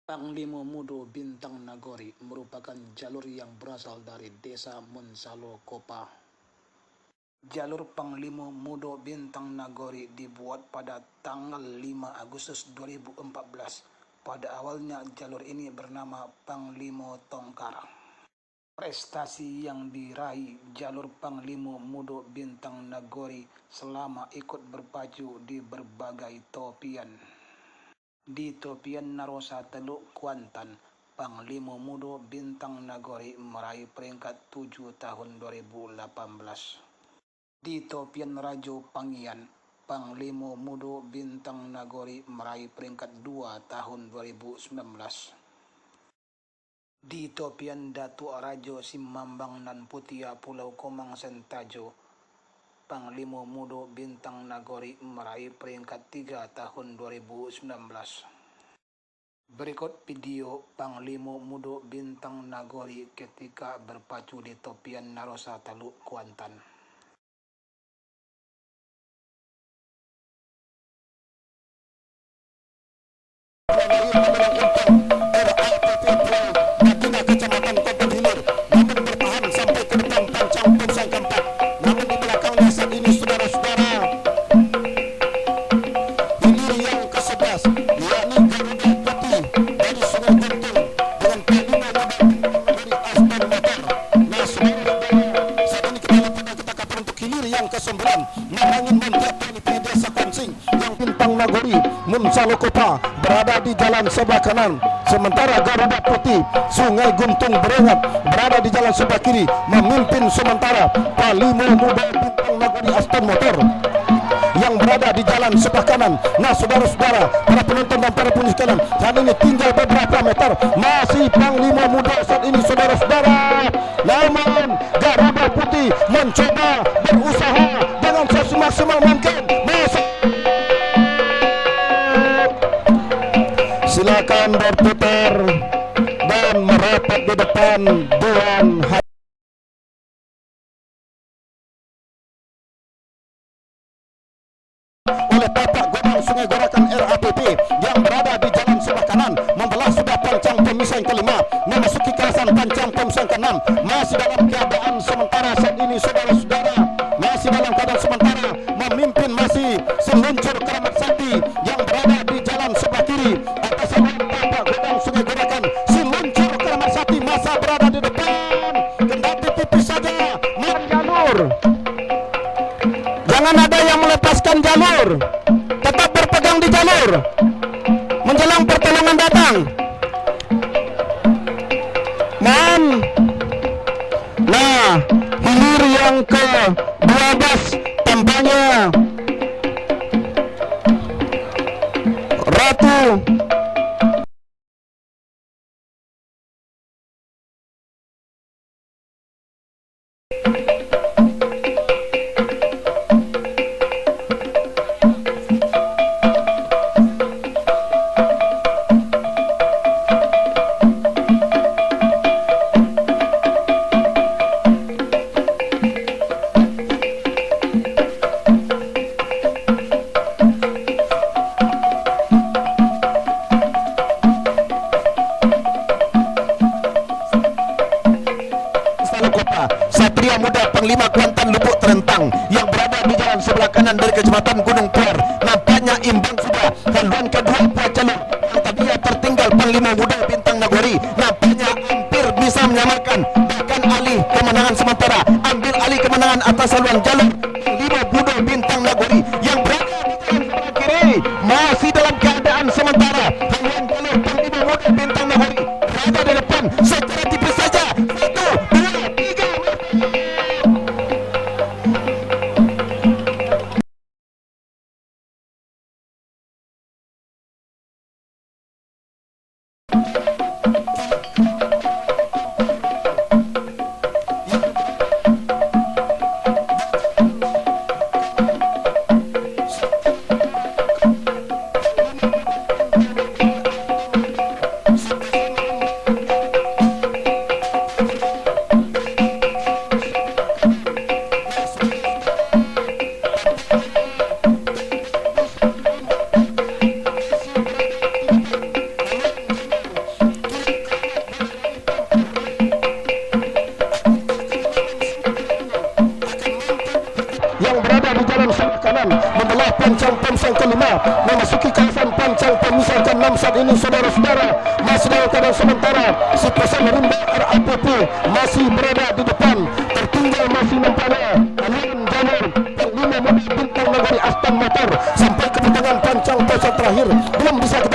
Panglima Mudo Bintang Nagori merupakan jalur yang berasal dari desa Monsalo Kopa. Jalur Panglima Mudo Bintang Nagori dibuat pada tanggal 5 Agustus 2014. Pada awalnya jalur ini bernama Panglima Tongkar. Prestasi yang diraih jalur Panglima Mudo Bintang Nagori selama ikut berpacu di berbagai topian. Di topian Narosa Teluk Kuantan, Panglima Mudo Bintang Nagori meraih peringkat 7 tahun 2018. Di topian Rajo Pangian, Panglima Mudo Bintang Nagori meraih peringkat 2 tahun 2019. Di topian Datuk Rajo Simambang nan Putia Pulau Komang Sentajo, Panglima Mudo Bintang Nagori meraih peringkat 3 tahun 2019. Berikut video Panglima Mudo Bintang Nagori ketika berpacu di topian Narosa Teluk Kuantan. Kecamatan Kota Hilir, namun bertahan sampai ke depan pancang Pusang keempat. Namun di belakangnya saat ini saudara-saudara, Hilir yang ke-11, yakni Garuda Putih dari Sungai Guntung dengan Panglima Mudo dari Aspen Motor. Nah, saudara-saudara, saat ini kita lihat kita kabar untuk Hilir yang ke-9, Marangin Montepan di Desa Konsing yang Bintang Nagori Monsalo Kopa berada di jalan sebelah kanan. Sementara Garuda Putih Sungai Guntung Berengat berada di jalan sebelah kiri memimpin sementara Panglima Mudo Bintang Nagori Aspen Motor yang berada di jalan sebelah kanan. Nah, saudara-saudara, para penonton dan para penonton sekalian, saat ini tinggal beberapa meter masih Panglima Mudo saat ini saudara-saudara. Namun Garuda Putih mencoba berusaha dengan semaksimal mungkin. Silakan berputar dan merapat di depan Dewan oleh Bapak Godang Sungai Gorakan RAPP yang berada di jalan sebelah kanan membelah sudah pancang pemisah yang kelima memasuki kawasan pancang pemisah yang keenam. Masih dalam keadaan sementara saat ini saudara-saudara, masih dalam keadaan sementara memimpin masih Seluncur Keramat Sakti yang berada di jalan sebelah kiri atas nama Bapak Godang Sungai Gorakan. Seluncur Keramat Sakti masa berada di depan, kendati tipis saja jalur. Jangan ada yang melepaskan jalur, tetap berpegang di jalur menjelang pertolongan datang. Nah, Hilir yang ke-12 tampaknya Ratu Satria Muda Panglima Kuantan Lubuk Terentang yang berada di jalan sebelah kanan dari Kecamatan Gunung Puar nampaknya imbang sudah. Haluan kedua jalur yang tadinya tertinggal Panglima Muda Bintang Nagori nampaknya hampir bisa menyamakan, bahkan alih kemenangan sementara, ambil alih kemenangan atas haluan jalur Panglima Muda Bintang Nagori yang berada di jalan sebelah kiri masih dalam keadaan sementara. Haluan jalur Panglima Muda Bintang Nagori berada di depan secara tipis saja. 1, 2, 3 kanan membelah pancang pemisah kelima, memasuki kawasan pancang pemisah ke-6 saat ini saudara-saudara. Masih dalam keadaan sementara si pasang rimba RAPP masih berada di depan, tertinggal masih nampaknya aliran jalur kelima mobil Bintang Nagori Aston Motor sampai ke pertengahan pancang pasang terakhir belum bisa kita